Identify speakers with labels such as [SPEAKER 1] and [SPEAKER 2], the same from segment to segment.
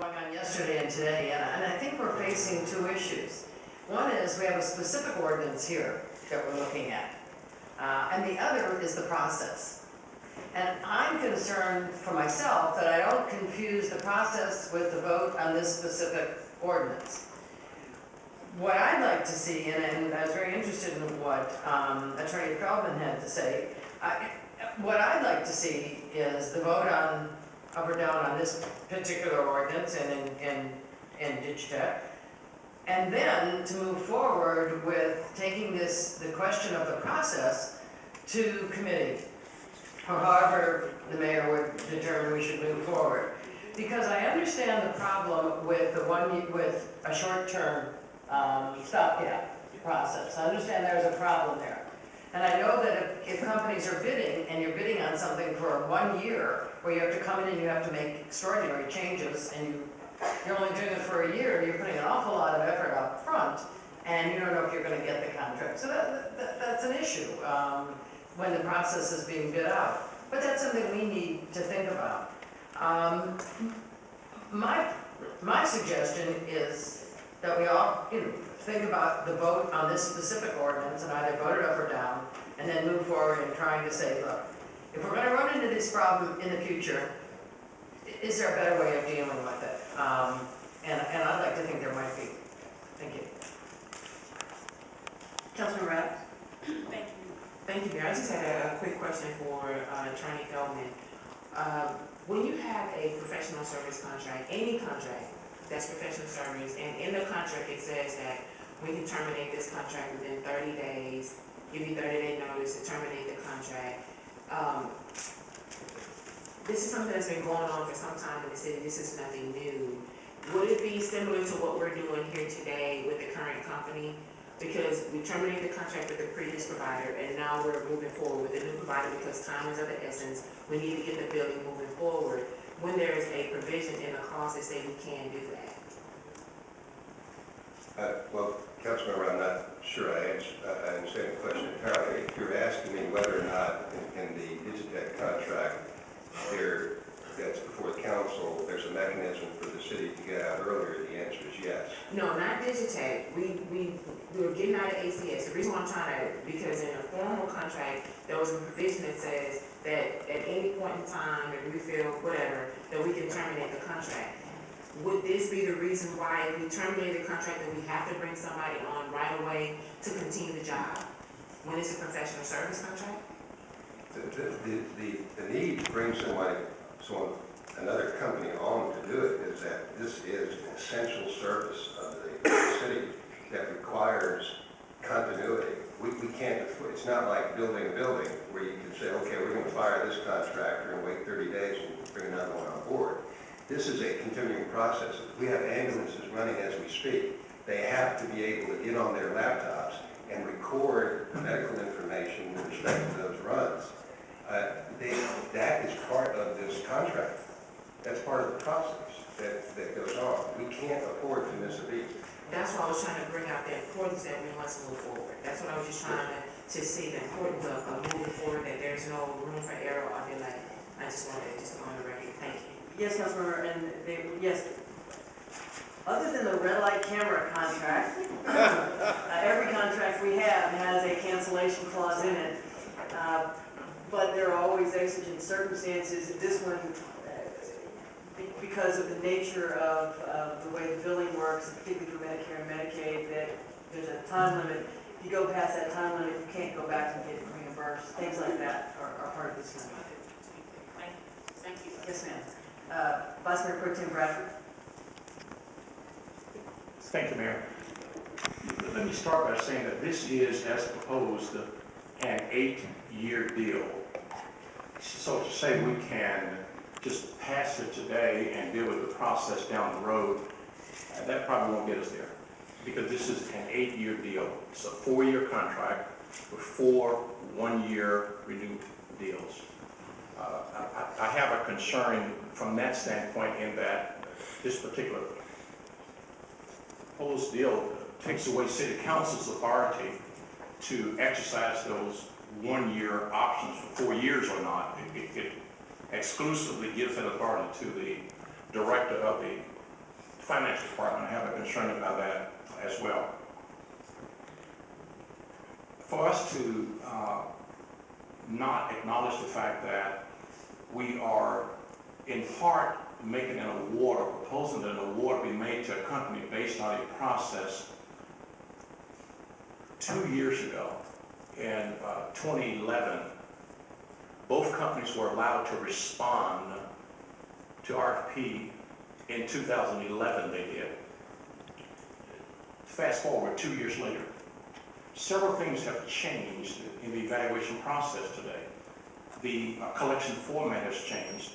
[SPEAKER 1] going on yesterday and today, and I think we're facing two issues. One is we have a specific ordinance here that we're looking at, and the other is the process. And I'm concerned for myself that I don't confuse the process with the vote on this specific ordinance. What I'd like to see, and I was very interested in what Attorney Feldman had to say, what I'd like to see is the vote on up or down on this particular ordinance and Digitech, and then to move forward with taking the question of the process to committee, or however the mayor would determine we should move forward. Because I understand the problem with with a short-term stopgap process. I understand there's a problem there. And I know that if companies are bidding, and you're bidding on something for 1 year, where you have to come in and you have to make extraordinary changes, and you're only doing it for a year, you're putting an awful lot of effort up front, and you don't know if you're going to get the contract. So that's an issue when the process is being bid out. But that's something we need to think about. My suggestion is that we all think about the vote on this specific ordinance and either vote it up or down, and then move forward in trying to say, look, if we're going to run into this problem in the future, is there a better way of dealing with it? And I'd like to think there might be. Thank you. Councilman Rapp.
[SPEAKER 2] Thank you. Thank you, Mayor. I just had a quick question for Attorney Feldman. When you have a professional service contract, any contract that's professional service, and in the contract it says that we can terminate this contract within 30 days, give you 30-day notice to terminate the contract. This is something that's been going on for some time in the city. This is nothing new. Would it be similar to what we're doing here today with the current company? Because we terminated the contract with the previous provider, and now we're moving forward with the new provider because time is of the essence. We need to get the building moving forward. When there is a provision in the clause that say we can do that.
[SPEAKER 3] Well, Councilmember, I'm not sure I understand the question entirely. If you're asking me whether or not in the Digitech contract that's before the council, there's a mechanism for the city to get out earlier, the answer is yes.
[SPEAKER 2] No, not Digitech. We were getting out of ACS. The reason why I'm trying to, because in a formal contract, there was a provision that says that at any point in time, if we feel whatever, that we can terminate the contract. Would this be the reason why if we terminate the contract that we have to bring somebody on right away to continue the job when it's a professional service contract?
[SPEAKER 3] The need to bring another company on to do it is that this is an essential service of the city that requires continuity. We can't afford, it's not like building a building where you can say, okay, we're going to fire this contractor and wait 30 days and bring another one on board. This is a continuing process. We have ambulances running as we speak. They have to be able to get on their laptops and record the medical information with respect to those runs. That is part of this contract. That's part of the process that goes on. We can't afford to miss a beat.
[SPEAKER 2] That's why I was trying to bring out the importance that we must move forward. That's what I was just trying to see, the importance of moving forward, that there's no room for error or delay. I just wanted to on the record. Thank you.
[SPEAKER 1] Yes, Councilmember, and yes, other than the red light camera contract, every contract we have has a cancellation clause in it, but there are always exigent circumstances. This one, because of the nature of the way the billing works, particularly for Medicare and Medicaid, that there's a time limit. If you go past that time limit, you can't go back and get reimbursed. Things like that are part of this contract.
[SPEAKER 2] Thank you.
[SPEAKER 1] Yes, ma'am. Vice Mayor Pro Tem Bradford.
[SPEAKER 4] Thank you, Mayor. Let me start by saying that this is, as proposed, an 8-year deal. So to say we can just pass it today and deal with the process down the road, that probably won't get us there. Because this is an 8-year deal. It's a 4-year contract with 4 1-year renewed deals. I have a concern from that standpoint in that this particular proposed deal takes away City Council's authority to exercise those 1-year options for 4 years or not. It exclusively gives that authority to the director of the finance department, I have a concern about that as well. For us to not acknowledge the fact that we are in part making an award or proposing that an award be made to a company based on a process 2 years ago in 2011, both companies were allowed to respond to RFP. In 2011 they did. Fast forward 2 years later, several things have changed in the evaluation process today. The collection format has changed,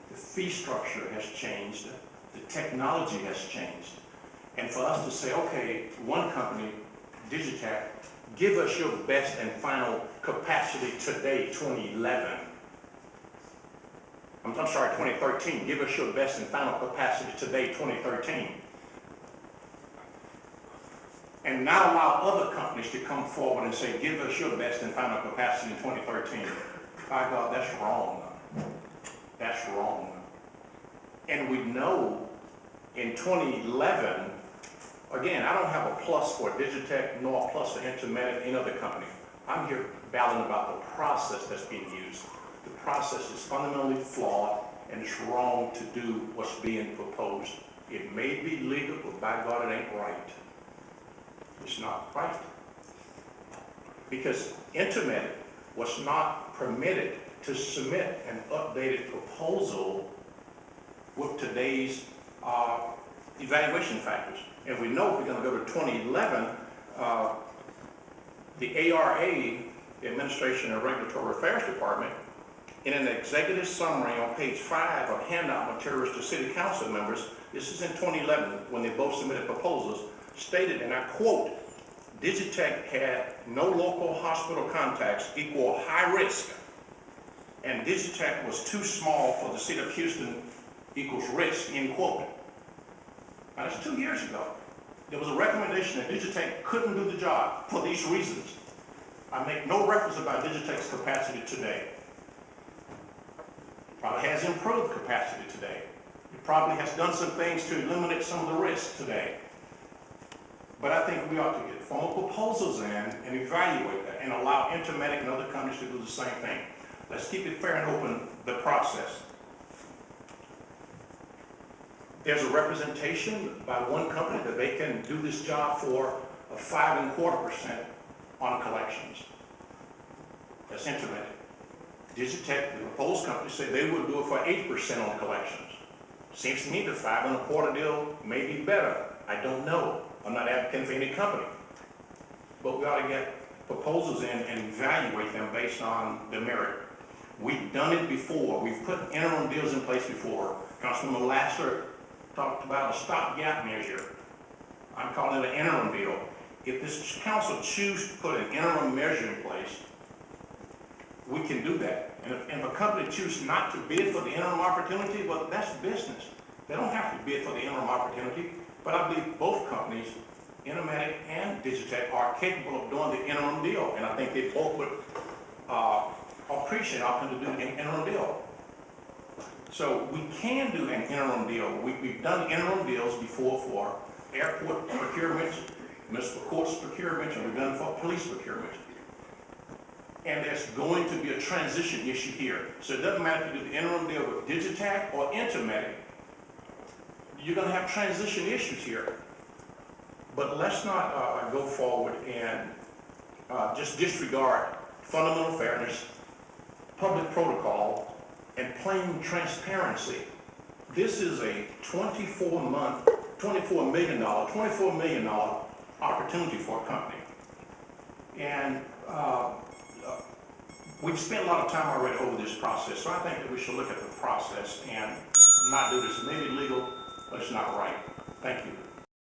[SPEAKER 4] the fee structure has changed, the technology has changed. And for us to say, okay, one company, Digitech, give us your best and final capacity today, 2011. I'm sorry, 2013. Give us your best and final capacity today, 2013. And not allow other companies to come forward and say, give us your best and final capacity in 2013. By God, that's wrong. That's wrong. And we know in 2011, again, I don't have a plus for Digitech nor a plus for Intermedic, any other company. I'm here battling about the process that's being used. The process is fundamentally flawed and it's wrong to do what's being proposed. It may be legal, but by God, it ain't right. It's not right. Because Intermedic was not permitted to submit an updated proposal with today's evaluation factors. And we know if we're going to go to 2011, the ARA, the Administration and Regulatory Affairs Department, in an executive summary on page 5 of handout materials to city council members, this is in 2011 when they both submitted proposals, stated, and I quote, Digitech had no local hospital contacts equal high risk, and Digitech was too small for the city of Houston equals risk, end quote. Now that's 2 years ago. There was a recommendation that Digitech couldn't do the job for these reasons. I make no reference about Digitech's capacity today. Probably has improved capacity today. It probably has done some things to eliminate some of the risks today. But I think we ought to get formal proposals in and evaluate that and allow Intermedic and other companies to do the same thing. Let's keep it fair and open, the process. There's a representation by one company that they can do this job for a 5.25% on collections. That's Intermedic. Digitech, the proposed company, said they would do it for 8% on collections. Seems to me the 5.25% deal may be better. I don't know. I'm not advocating for any company. But we ought to get proposals in and evaluate them based on the merit. We've done it before. We've put interim deals in place before. Councilman Lasser talked about a stopgap measure. I'm calling it an interim deal. If this council chooses to put an interim measure in place, we can do that. And if a company chooses not to bid for the interim opportunity, well, that's business. They don't have to bid for the interim opportunity. But I believe both companies, Intermedic and Digitech, are capable of doing the interim deal. And I think they both would appreciate opting to do an interim deal. So we can do an interim deal. We've done interim deals before for airport procurement, municipal courts procurement, and we've done it for police procurement. And there's going to be a transition issue here. So it doesn't matter if you do the interim deal with Digitech or Intermedic. You're going to have transition issues here. But let's not go forward and just disregard fundamental fairness, public protocol, and plain transparency. This is a $24 million opportunity for a company. And we've spent a lot of time already over this process, so I think that we should look at the process and not do this. Maybe legal, but it's not right. Thank you.